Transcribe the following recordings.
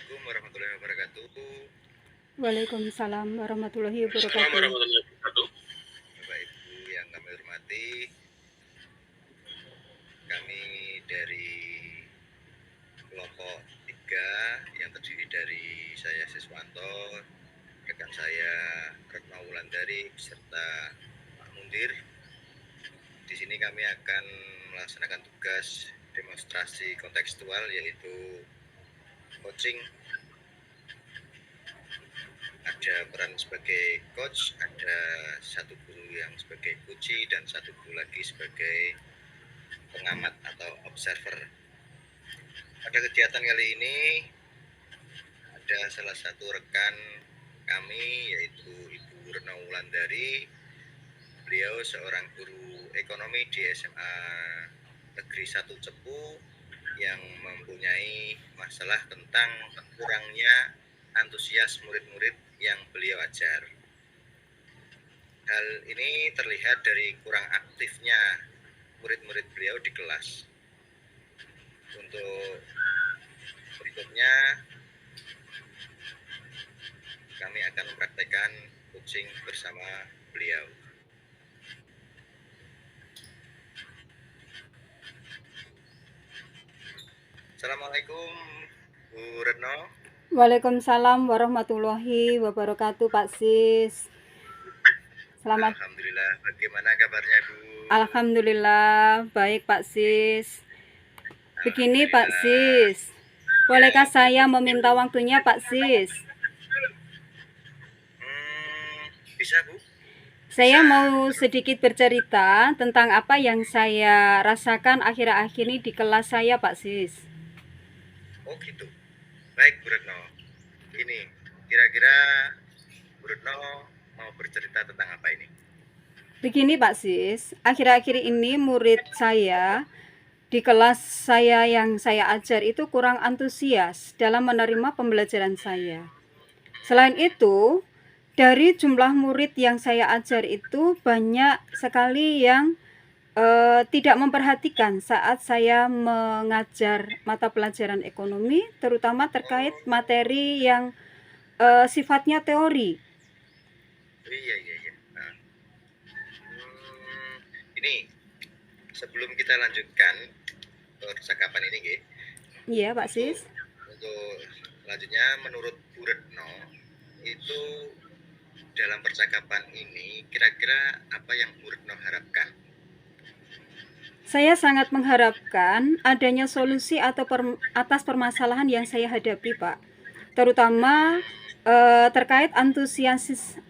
Assalamualaikum warahmatullahi wabarakatuh. Waalaikumsalam warahmatullahi Assalamualaikum wabarakatuh. warahmatullahi wabarakatuh. Bapak Ibu yang kami hormati, kami dari kelompok 3 yang terdiri dari saya Siswanto, rekan saya Retno Wulandari serta Pak Mundir. Di sini kami akan melaksanakan tugas demonstrasi kontekstual yaitu coaching. Ada peran sebagai coach, ada satu guru yang sebagai kunci dan satu guru lagi sebagai pengamat atau observer. Pada kegiatan kali ini ada salah satu rekan kami yaitu Ibu Retno Wulandari. Beliau seorang guru ekonomi di SMA Negeri 1 Cepu yang mempunyai masalah tentang kurangnya antusias murid-murid yang beliau ajar. Hal ini terlihat dari kurang aktifnya murid-murid beliau di kelas. Untuk berikutnya kami akan mempraktekkan coaching bersama beliau. Assalamualaikum Bu Retno. Waalaikumsalam warahmatullahi wabarakatuh, Pak Sis. Selamat. Alhamdulillah, bagaimana kabarnya Bu? Alhamdulillah, baik Pak Sis. Begini Pak Sis, bolehkah saya meminta waktunya Pak Sis? Bisa Bu? Saya mau sedikit bercerita tentang apa yang saya rasakan akhir-akhir ini di kelas saya, Pak Sis. Oh gitu. Baik Bu Retno. Ini kira-kira Bu Retno mau bercerita tentang apa ini? Begini Pak Sis, akhir-akhir ini murid saya di kelas saya yang saya ajar itu kurang antusias dalam menerima pembelajaran saya. Selain itu, dari jumlah murid yang saya ajar itu banyak sekali yang tidak memperhatikan saat saya mengajar mata pelajaran ekonomi, terutama terkait materi yang sifatnya teori. Iya. Nah, ini sebelum kita lanjutkan percakapan ini, Ge. Iya, Pak Sis. Untuk selanjutnya, menurut Bu Retno, itu dalam percakapan ini kira-kira apa yang Bu Retno harapkan? Saya sangat mengharapkan adanya solusi atau atas permasalahan yang saya hadapi, Pak. Terutama terkait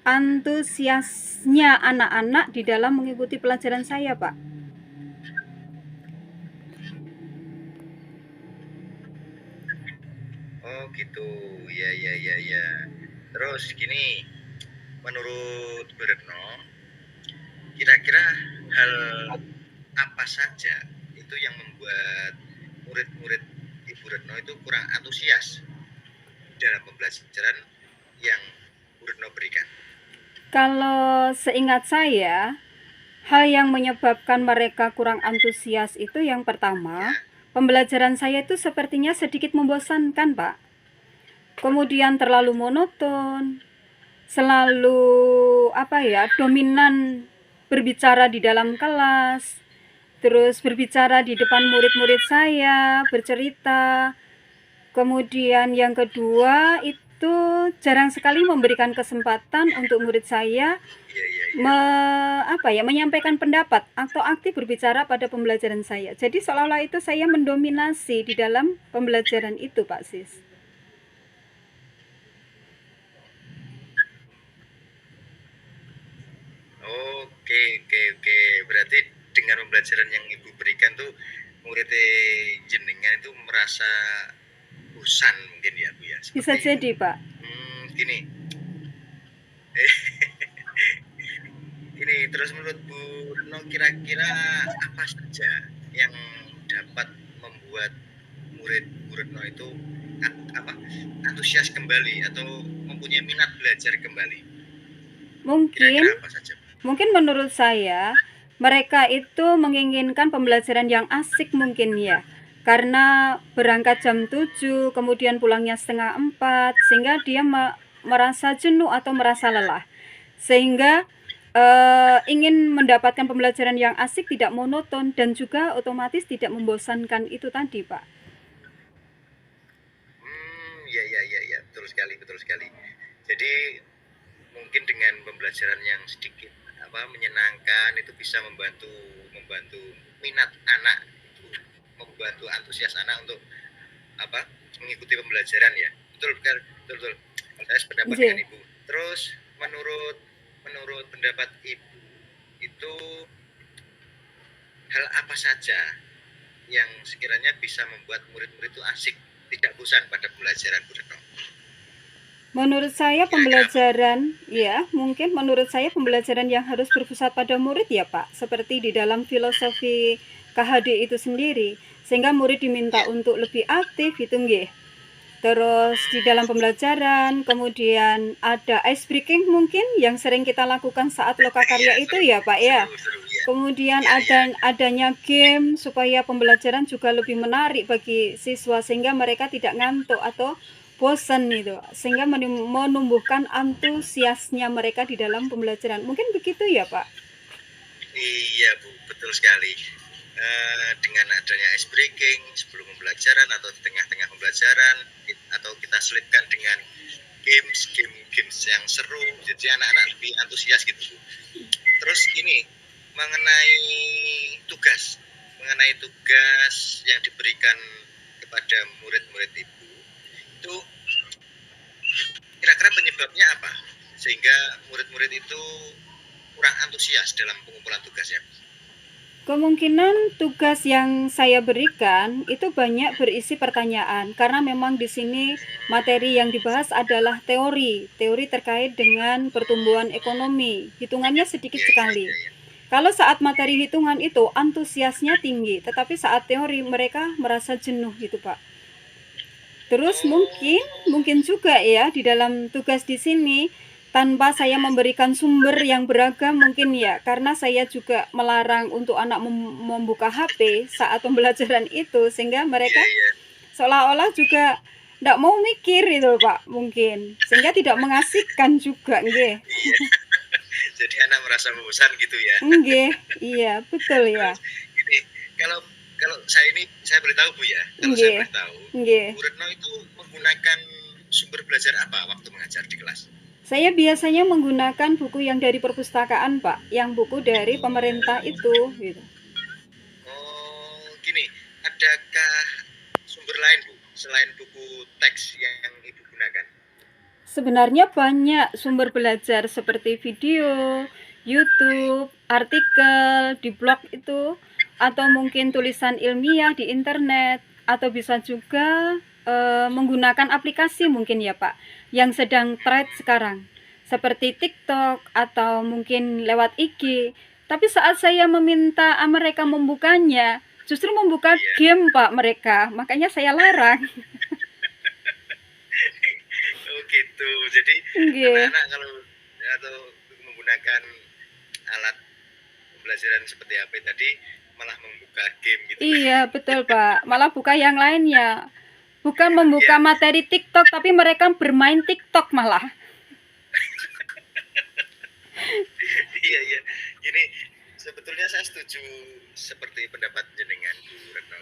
antusiasnya anak-anak di dalam mengikuti pelajaran saya, Pak. Oh gitu, ya. Terus gini, menurut Bu Retno, kira-kira hal apa saja itu yang membuat murid-murid Ibu Retno itu kurang antusias dalam pembelajaran yang Bu Retno berikan? Kalau seingat saya, hal yang menyebabkan mereka kurang antusias itu yang pertama, pembelajaran saya itu sepertinya sedikit membosankan, Pak. Kemudian terlalu monoton, selalu dominan berbicara di dalam kelas, terus berbicara di depan murid-murid saya, bercerita. Kemudian yang kedua itu jarang sekali memberikan kesempatan untuk murid saya menyampaikan pendapat atau aktif berbicara pada pembelajaran saya. Jadi seolah-olah itu saya mendominasi di dalam pembelajaran itu, Pak Sis. Oke. Berarti dengan pembelajaran yang Ibu berikan tuh murid jenengan itu merasa bosan mungkin ya Bu ya? Bisa jadi Pak. Gini. Ini terus menurut Bu Retno kira-kira apa saja yang dapat membuat murid Bu Retno itu antusias kembali atau mempunyai minat belajar kembali? Mungkin menurut saya mereka itu menginginkan pembelajaran yang asik mungkin ya. karena berangkat jam 7 kemudian pulangnya setengah 4 sehingga dia merasa jenuh atau merasa lelah, sehingga ingin mendapatkan pembelajaran yang asik, tidak monoton, dan juga otomatis tidak membosankan itu tadi, Pak. Ya, ya, ya, ya, betul sekali, betul sekali. Jadi mungkin dengan pembelajaran yang sedikit menyenangkan itu bisa membantu membantu minat anak, membantu antusias anak untuk mengikuti pembelajaran ya. Betul, betul, betul. Saya sependapat dengan Ibu. Terus menurut pendapat Ibu itu hal apa saja yang sekiranya bisa membuat murid-murid itu asik, tidak bosan pada pembelajaran, Bu Retno? Menurut saya pembelajaran, ya mungkin menurut saya pembelajaran yang harus berpusat pada murid ya Pak, seperti di dalam filosofi KHD itu sendiri, sehingga murid diminta untuk lebih aktif itu nggih. Terus di dalam pembelajaran, kemudian ada ice breaking mungkin yang sering kita lakukan saat lokakarya itu ya Pak ya. Kemudian adanya game supaya pembelajaran juga lebih menarik bagi siswa sehingga mereka tidak ngantuk atau bosan itu, sehingga menumbuhkan antusiasnya mereka di dalam pembelajaran. Mungkin begitu ya Pak? Iya Bu, betul sekali. Dengan adanya ice breaking sebelum pembelajaran atau di tengah-tengah pembelajaran, atau kita selipkan dengan games yang seru, jadi anak-anak lebih antusias gitu Bu. Terus ini mengenai tugas yang diberikan kepada murid-murid Ibu, itu kira-kira penyebabnya apa sehingga murid-murid itu kurang antusias dalam pengumpulan tugasnya? Kemungkinan tugas yang saya berikan itu banyak berisi pertanyaan karena memang di sini materi yang dibahas adalah teori terkait dengan pertumbuhan ekonomi. Hitungannya sedikit sekali. Kalau saat materi hitungan itu antusiasnya tinggi, tetapi saat teori mereka merasa jenuh gitu, Pak. Terus mungkin juga ya di dalam tugas di sini tanpa saya memberikan sumber yang beragam mungkin ya, karena saya juga melarang untuk anak membuka HP saat pembelajaran itu sehingga mereka seolah-olah juga tidak mau mikir itu Pak, mungkin sehingga tidak mengasihkan juga nggih. Jadi anak merasa bosan gitu ya? Nggih, iya betul ya. Ini kalau saya boleh tahu Bu ya, kalau saya boleh tahu, Bu Retno itu menggunakan sumber belajar apa waktu mengajar di kelas? Saya biasanya menggunakan buku yang dari perpustakaan Pak, yang buku dari pemerintah itu gitu. Oh gini, adakah sumber lain Bu selain buku teks yang Ibu gunakan? Sebenarnya banyak sumber belajar seperti video, YouTube, artikel di blog itu, atau mungkin tulisan ilmiah di internet, atau bisa juga menggunakan aplikasi mungkin ya Pak, yang sedang trend sekarang, seperti TikTok atau mungkin lewat IG. Tapi saat saya meminta mereka membukanya, justru membuka game Pak mereka, makanya saya larang. Gitu, jadi anak-anak kalau atau menggunakan alat pembelajaran seperti apa tadi malah membuka game gitu. Iya betul Pak, malah buka yang lainnya, bukan membuka materi TikTok tapi mereka bermain TikTok malah. Iya, gini sebetulnya saya setuju seperti pendapat jenengan Bu Retno,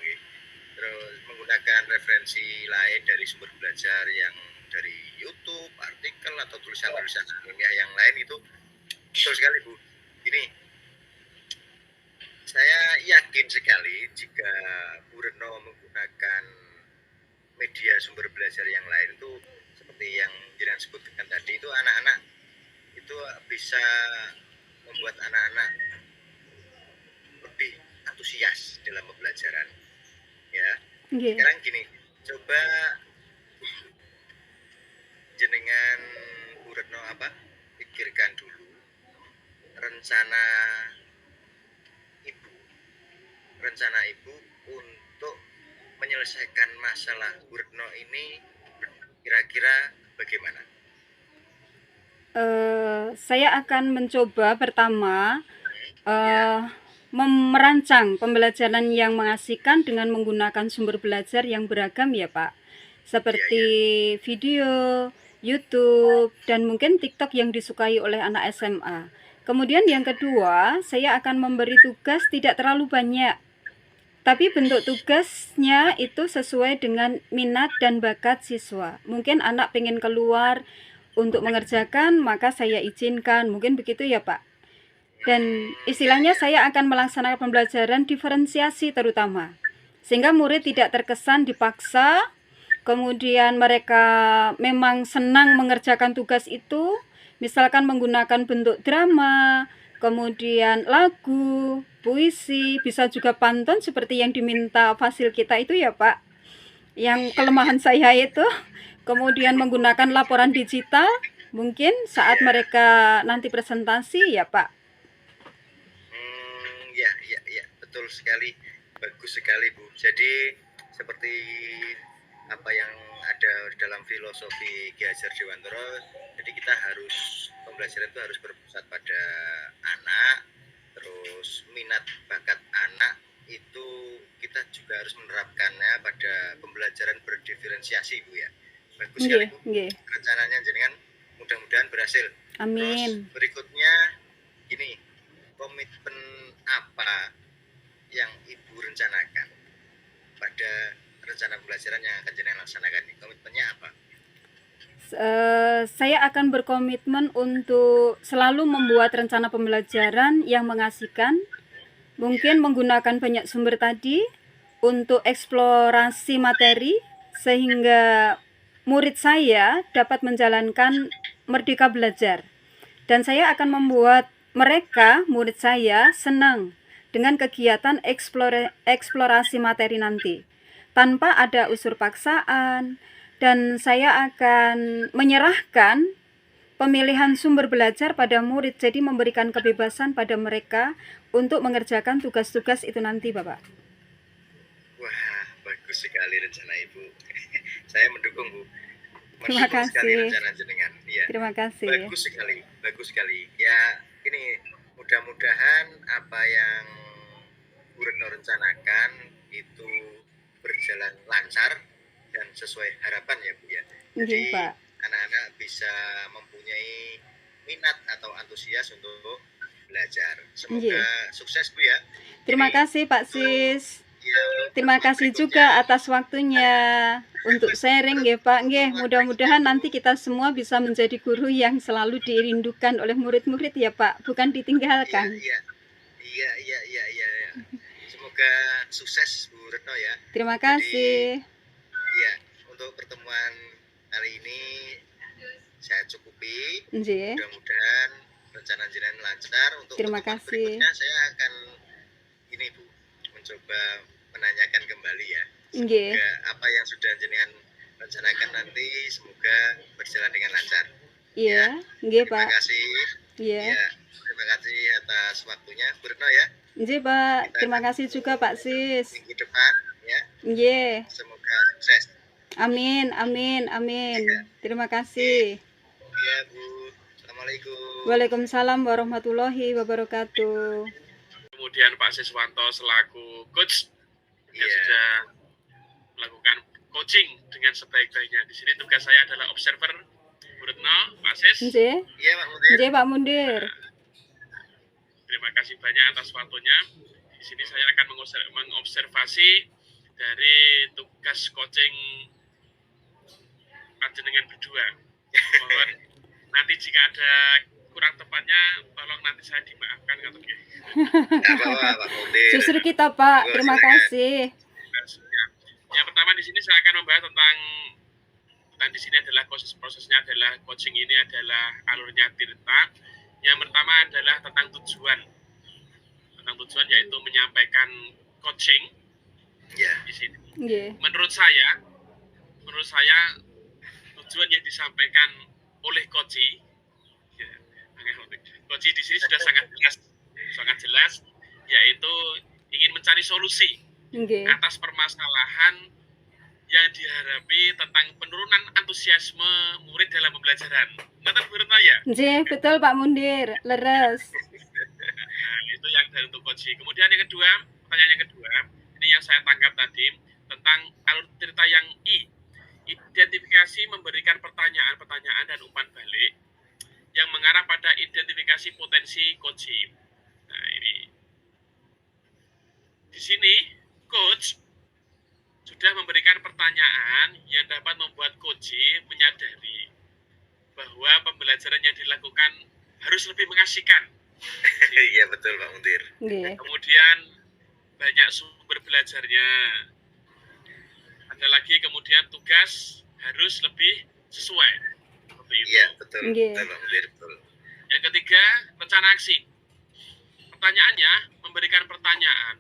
terus menggunakan referensi lain dari sumber belajar yang dari YouTube, artikel atau tulisan-tulisan ilmiah yang lain itu betul sekali Bu. Ini saya yakin sekali jika Bu Retno menggunakan media sumber belajar yang lain itu seperti yang jenengan sebutkan tadi, itu anak-anak itu bisa membuat anak-anak lebih antusias dalam pembelajaran ya. Sekarang gini, coba jenengan Bu Retno pikirkan dulu rencana ibu untuk menyelesaikan masalah Bu Retno ini kira-kira bagaimana? Saya akan mencoba pertama merancang pembelajaran yang mengasihkan dengan menggunakan sumber belajar yang beragam ya Pak. Seperti video, YouTube, dan mungkin TikTok yang disukai oleh anak SMA. Kemudian yang kedua, saya akan memberi tugas tidak terlalu banyak. Tapi bentuk tugasnya itu sesuai dengan minat dan bakat siswa. Mungkin anak pengen keluar untuk mengerjakan, maka saya izinkan. Mungkin begitu ya Pak. Dan istilahnya saya akan melaksanakan pembelajaran diferensiasi terutama. Sehingga murid tidak terkesan dipaksa, kemudian mereka memang senang mengerjakan tugas itu, misalkan menggunakan bentuk drama, kemudian lagu, puisi, bisa juga pantun seperti yang diminta fasil kita itu ya Pak. Yang kelemahan saya itu, kemudian menggunakan laporan digital, mungkin saat mereka nanti presentasi ya Pak. Ya, betul sekali, bagus sekali Bu. Jadi seperti apa yang ada dalam filosofi Ki Hajar Dewantara, jadi kita harus pembelajaran itu harus berpusat pada anak, terus minat bakat anak itu kita juga harus menerapkannya pada pembelajaran berdiferensiasi Bu ya. Bagus sekali Bu. Rencananya jenengan mudah-mudahan berhasil. Amin. Terus berikutnya gini, komitmen apa yang Ibu rencanakan pada rencana pembelajaran yang akan jenengan laksanakan? Komitmennya apa? Saya akan berkomitmen untuk selalu membuat rencana pembelajaran yang mengasihkan, mungkin menggunakan banyak sumber tadi untuk eksplorasi materi sehingga murid saya dapat menjalankan merdeka belajar. Dan saya akan membuat mereka, murid saya, senang dengan kegiatan eksplorasi materi nanti tanpa ada unsur paksaan. Dan saya akan menyerahkan pemilihan sumber belajar pada murid, jadi memberikan kebebasan pada mereka untuk mengerjakan tugas-tugas itu nanti Bapak. Wah, bagus sekali rencana Ibu. Saya mendukung Bu. Terima kasih. Rencana jenengan. Ya. Terima kasih. Bagus sekali. Ya, ini mudah-mudahan apa yang Bu Retno rencanakan itu berjalan lancar dan sesuai harapan ya Bu ya. Jadi anak-anak bisa mempunyai minat atau antusias untuk belajar. Semoga sukses Bu ya. Terima kasih Pak Sis. Terima kasih juga atas waktunya untuk sharing ya Pak. Mudah-mudahan nanti kita semua bisa menjadi guru yang selalu dirindukan oleh murid-murid ya Pak, bukan ditinggalkan. Iya. Semoga sukses Bu Retno ya. Terima kasih. Iya, untuk pertemuan kali ini saya cukupi. Mudah-mudahan rencana jenengan lancar. Untuk terima kasih. Berikutnya saya akan ini Bu, mencoba menanyakan kembali ya. Semoga apa yang sudah jenengan rencanakan nanti semoga berjalan dengan lancar. Iya, Pak. Terima kasih. Iya. Terima kasih atas waktunya Bu Retno ya. Pak. Terima kasih juga Pak Sis. Minggu depan ya. Semoga sukses. Amin. Terima kasih. Ya Bu. Assalamualaikum. Waalaikumsalam warahmatullahi wabarakatuh. Kemudian Pak Siswanto selaku coach yang sudah melakukan coaching dengan sebaik-baiknya. Di sini tugas saya adalah observer Bu Retno, Pak Sis. Iya Pak Mundir. Pak Mundir. Terima kasih banyak atas waktunya. Di sini saya akan mengobservasi dari tugas coaching panjenengan berdua. Mohon nanti jika ada kurang tepatnya, tolong nanti saya dimaafkan atau Justru kita Pak, terima kasih. Yang pertama di sini saya akan membahas tentang di sini adalah prosesnya adalah coaching ini adalah alurnya Tirta. Yang pertama adalah tentang tujuan. Tentang tujuan yaitu menyampaikan coaching. Di sini. Menurut saya tujuan yang disampaikan oleh coaching di sini sudah sangat jelas, yaitu ingin mencari solusi atas permasalahan yang dihadapi tentang penurunan antusiasme murid dalam pembelajaran. Betul Bu Retno ya? Betul Pak Mundir, leres. Nah, itu yang dari untuk coaching. Kemudian yang kedua, pertanyaan yang kedua, ini yang saya tangkap tadi tentang alur cerita yang I. Identifikasi memberikan pertanyaan-pertanyaan dan umpan balik yang mengarah pada identifikasi potensi coaching. Nah, ini di sini coach sudah memberikan pertanyaan yang dapat membuat coach menyadari bahwa pembelajaran yang dilakukan harus lebih mengasihkan. Iya betul Pak Muntir. Nggih. Kemudian banyak sumber belajarnya. Ada lagi kemudian tugas harus lebih sesuai. Seperti itu. Iya betul. Nggih. Betul Pak Muntir, betul. Yang ketiga, rencana aksi. Pertanyaannya memberikan pertanyaan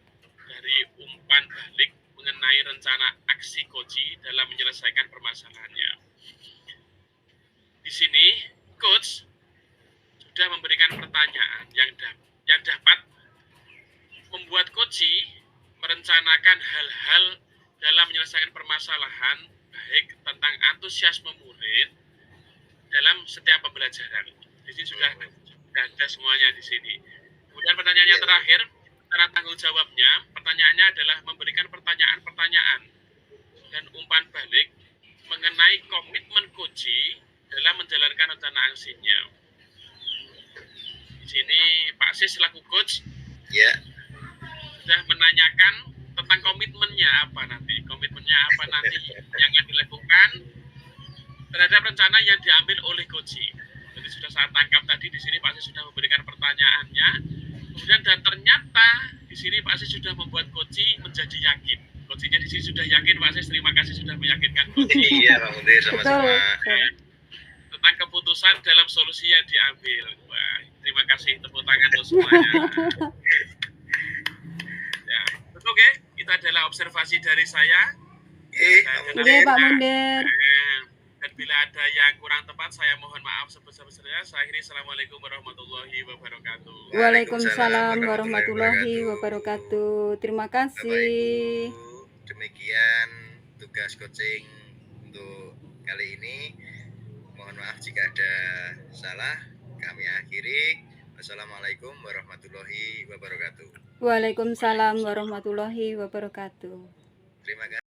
dari umpan balik mengenai rencana aksi coach dalam menyelesaikan permasalahannya. Di sini, coach sudah memberikan pertanyaan yang dapat membuat coach merencanakan hal-hal dalam menyelesaikan permasalahan, baik tentang antusiasme murid dalam setiap pembelajaran. Di sini sudah ada semuanya di sini. Kemudian pertanyaan yang terakhir, cara tanggung jawabnya, pertanyaannya adalah memberikan pertanyaan-pertanyaan dan umpan balik mengenai komitmen coach dalam menjalankan rencana aksinya. Di sini Pak Sis selaku coach Ya. sudah menanyakan tentang komitmennya apa nanti yang akan dilakukan terhadap rencana yang diambil oleh coach. Jadi sudah saya tangkap tadi di sini Pak Sis sudah memberikan pertanyaannya. Kemudian dan ternyata di sini Pak Sis sudah membuat coach menjadi yakin. Coachnya di sini sudah yakin Pak Sis, terima kasih sudah meyakinkan coach. Iya Pak Muntir, sama-sama. Betul. Tentang keputusan dalam solusi yang diambil. Wah, terima kasih, tepuk tangan untuk semuanya. Ya, oke, itu adalah observasi dari saya. Nggih, Pak Mundir. Dan bila ada yang kurang tepat, saya mohon maaf sebesar-besarnya. Saya akhiri, Assalamualaikum warahmatullahi wabarakatuh. Waalaikumsalam warahmatullahi wabarakatuh. Terima Bapak kasih. Ibu, demikian tugas coaching untuk kali ini. Mohon maaf jika ada salah. Kami akhiri. Wassalamualaikum warahmatullahi wabarakatuh. Waalaikumsalam warahmatullahi wabarakatuh. Terima kasih.